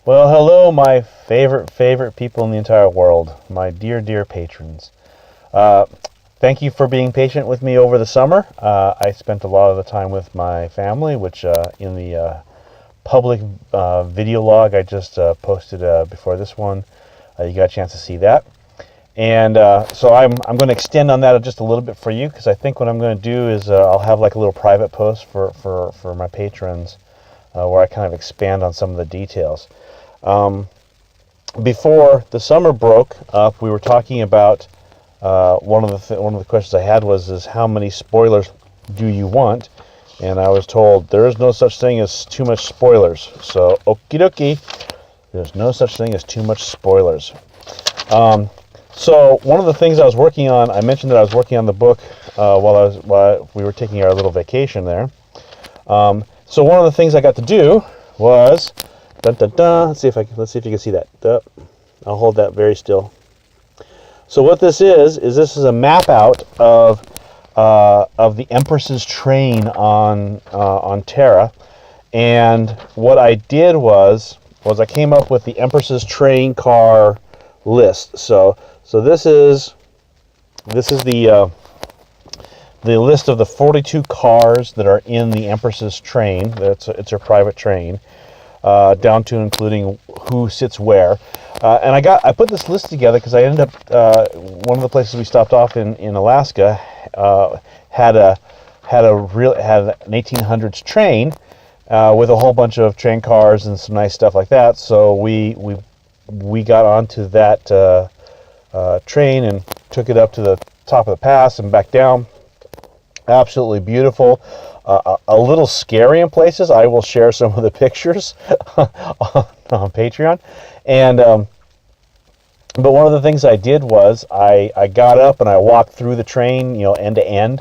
Well, hello, my favorite people in the entire world, my dear patrons. Thank you for being patient with me over the summer. I spent a lot of the time with my family, which in the public video log I just posted before this one, you got a chance to see that. And so I'm going to extend on that just a little bit for you, because I think what I'm going to do is I'll have like a little private post for my patrons where I kind of expand on some of the details. Before the summer broke up, we were talking about one of the questions I had was how many spoilers do you want? And I was told there is no such thing as too much spoilers. So okie dokie, there's no such thing as too much spoilers. So one of the things I was working on, I mentioned that I was working on the book while we were taking our little vacation there. So one of the things I got to do was let's see if you can see that. I'll hold that very still. So what this is a map out of the Empress's train on Terra, and what I did was I came up with the Empress's train car list. So this is the list of the 42 cars that are in the Empress's train. It's her private train. Down to including who sits where, and I put this list together because I ended up one of the places we stopped off in Alaska had an 1800s train with a whole bunch of train cars and some nice stuff like that. So we got onto that train and took it up to the top of the pass and back down. Absolutely beautiful. A little scary in places. I will share some of the pictures on Patreon. And but one of the things I did was I got up and I walked through the train, end to end,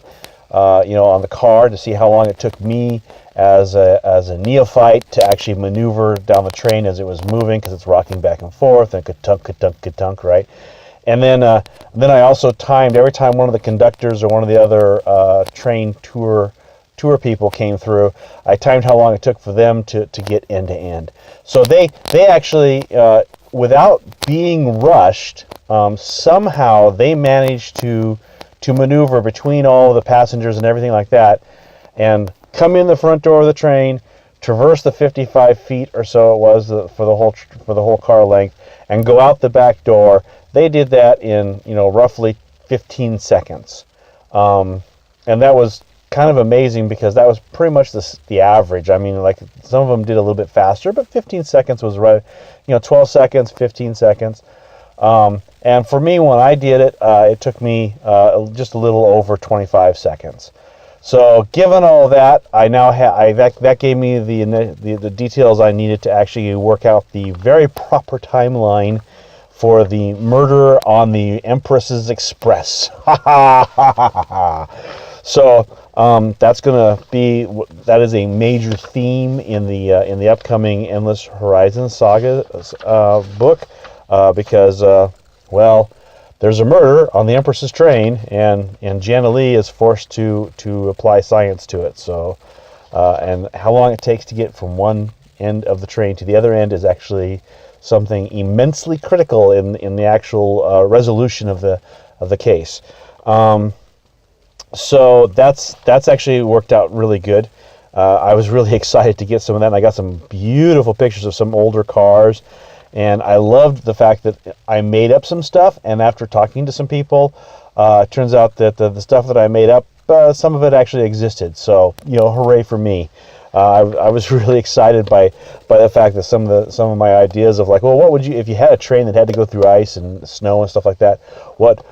on the car to see how long it took me as a neophyte to actually maneuver down the train as it was moving, because it's rocking back and forth and ka-tunk, right? And then I also timed every time one of the conductors or one of the other train tour people came through. I timed how long it took for them to get end to end. So they actually, without being rushed, somehow they managed to maneuver between all of the passengers and everything like that, and come in the front door of the train, traverse the 55 feet or so it was for the whole car length, and go out the back door. They did that in roughly 15 seconds, and that was kind of amazing because that was pretty much the average. I mean, like, some of them did a little bit faster, but 15 seconds was right. 12 seconds, 15 seconds. And for me, when I did it, it took me just a little over 25 seconds. So given all that, I now that gave me the details I needed to actually work out the very proper timeline for the murder on the Empress's Express. So that is a major theme in the upcoming Endless Horizon Saga book, because there's a murder on the Empress's train, and Janali is forced to apply science to it. So and how long it takes to get from one end of the train to the other end is actually something immensely critical in the actual resolution of the case. So that's actually worked out really good. I was really excited to get some of that, and I got some beautiful pictures of some older cars, and I loved the fact that I made up some stuff, and after talking to some people, it turns out that the stuff that I made up, some of it actually existed. So hooray for me. I was really excited by the fact that some of my ideas of, like, well, what would you, if you had a train that had to go through ice and snow and stuff like that, what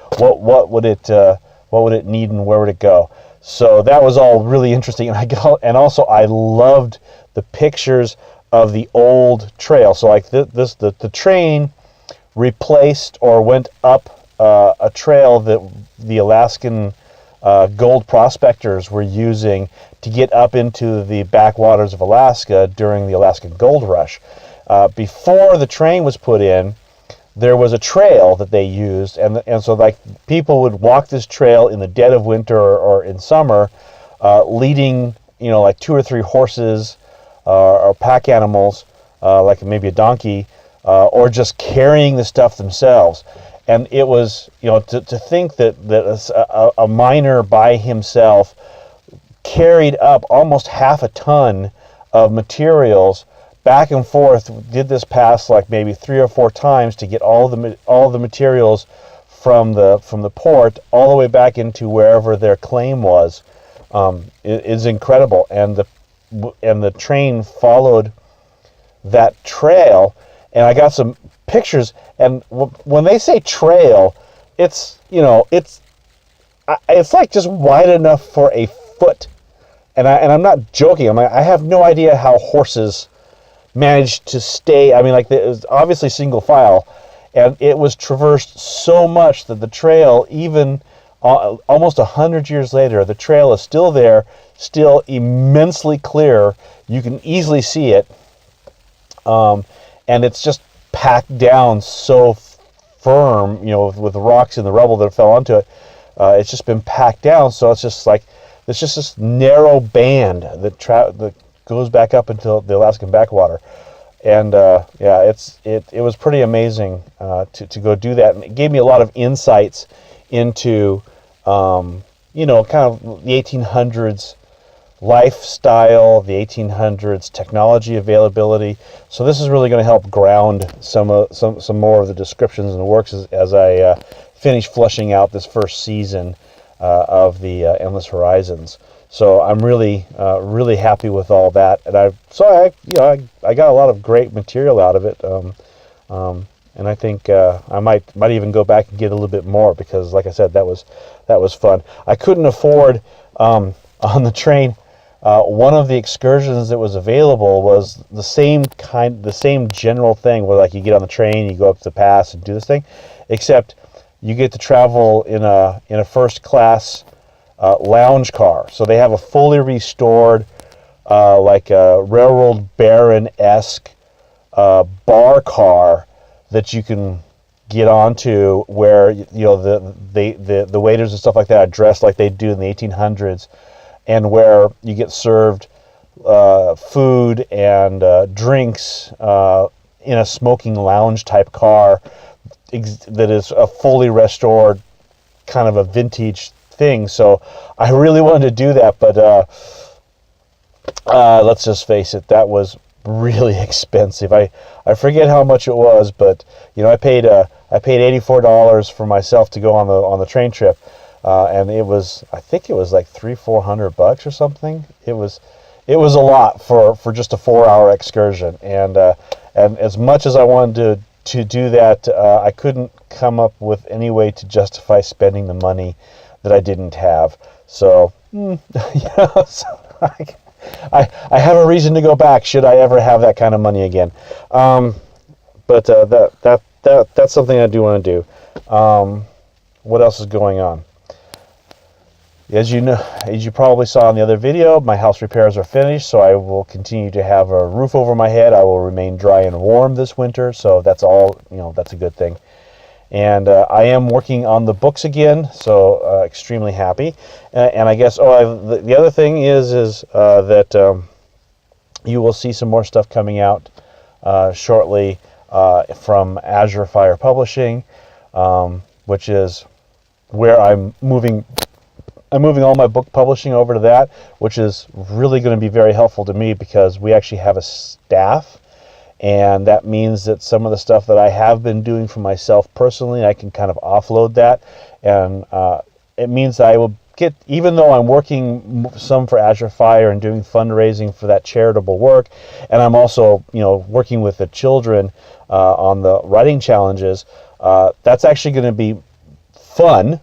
would it need and where would it go? So that was all really interesting, and also I loved the pictures of the old trail. So like the train replaced or went up a trail that the Alaskan gold prospectors were using to get up into the backwaters of Alaska during the Alaskan Gold Rush. Before the train was put in, there was a trail that they used, and so like people would walk this trail in the dead of winter or in summer, leading like 2 or 3 horses or pack animals like maybe a donkey, or just carrying the stuff themselves. And it was, to think that a miner by himself carried up almost half a ton of materials back and forth, did this pass like maybe 3 or 4 times to get all the materials from the port all the way back into wherever their claim was, is incredible. And the train followed that trail, and I got some pictures. And when they say trail, it's like just wide enough for a foot. And I'm not joking. I have no idea how horses managed to stay. I mean, like, it was obviously single file, and it was traversed so much that the trail, even almost 100 years later, the trail is still there, still immensely clear. You can easily see it, and it's just packed down so firm, with the rocks and the rubble that fell onto it. It's just been packed down, so it's just like there's just this narrow band that goes back up until the Alaskan backwater. And it was pretty amazing to go do that, and it gave me a lot of insights into kind of the 1800s lifestyle, the 1800s technology availability. So this is really going to help ground some more of the descriptions and the works as I finish fleshing out this first season of the Endless Horizons. So I'm really happy with all that, and I got a lot of great material out of it, and I think I might even go back and get a little bit more, because, like I said, that was fun. I couldn't afford on the train. One of the excursions that was available was the same general thing, where like you get on the train, you go up the pass and do this thing, except you get to travel in a first class lounge car. So they have a fully restored, like a railroad baron-esque bar car that you can get onto, where the waiters and stuff like that are dressed like they do in the 1800s, and where you get served food and drinks in a smoking lounge type car that is a fully restored, kind of a vintage thing. So I really wanted to do that, but let's just face it, that was really expensive. I forget how much it was, but I paid $84 for myself to go on the train trip, and I think it was like $300-400 or something. It was a lot for just a 4-hour excursion, and as much as I wanted to do that, I couldn't come up with any way to justify spending the money that I didn't have. So, I have a reason to go back should I ever have that kind of money again. But that's something I do want to do. What else is going on? As you probably saw in the other video, my house repairs are finished, so I will continue to have a roof over my head. I will remain dry and warm this winter, so that's all, that's a good thing. And I am working on the books again, so extremely happy. And I guess, the other thing is that you will see some more stuff coming out shortly from Azure Fire Publishing, which is where I'm moving all my book publishing over to that, which is really going to be very helpful to me, because we actually have a staff, and that means that some of the stuff that I have been doing for myself personally, I can kind of offload that, and it means that I will get, even though I'm working some for Azure Fire and doing fundraising for that charitable work, and I'm also working with the children on the writing challenges, that's actually going to be fun.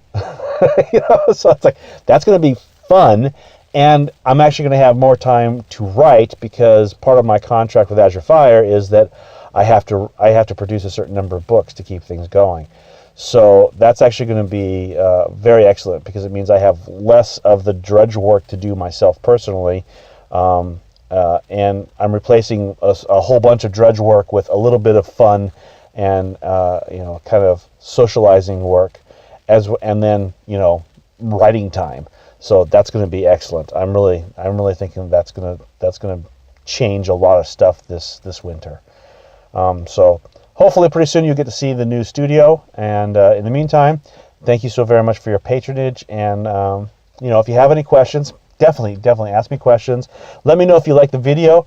So it's like, that's going to be fun, and I'm actually going to have more time to write, because part of my contract with Azure Fire is that I have to produce a certain number of books to keep things going. So that's actually going to be very excellent, because it means I have less of the drudge work to do myself personally, and I'm replacing a whole bunch of drudge work with a little bit of fun and kind of socializing work, and then writing time. So that's going to be excellent. I'm really thinking that's going to change a lot of stuff this winter. So hopefully pretty soon you'll get to see the new studio. And in the meantime, thank you so very much for your patronage. And if you have any questions, definitely ask me questions. Let me know if you like the video.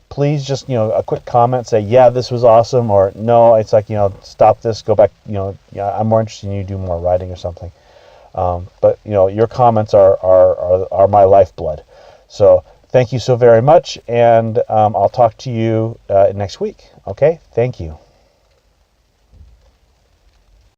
Please just, a quick comment, say, yeah, this was awesome, or no, it's like, stop this, go back, I'm more interested in you do more writing or something. But your comments are my lifeblood. So thank you so very much, and I'll talk to you next week. Okay, thank you.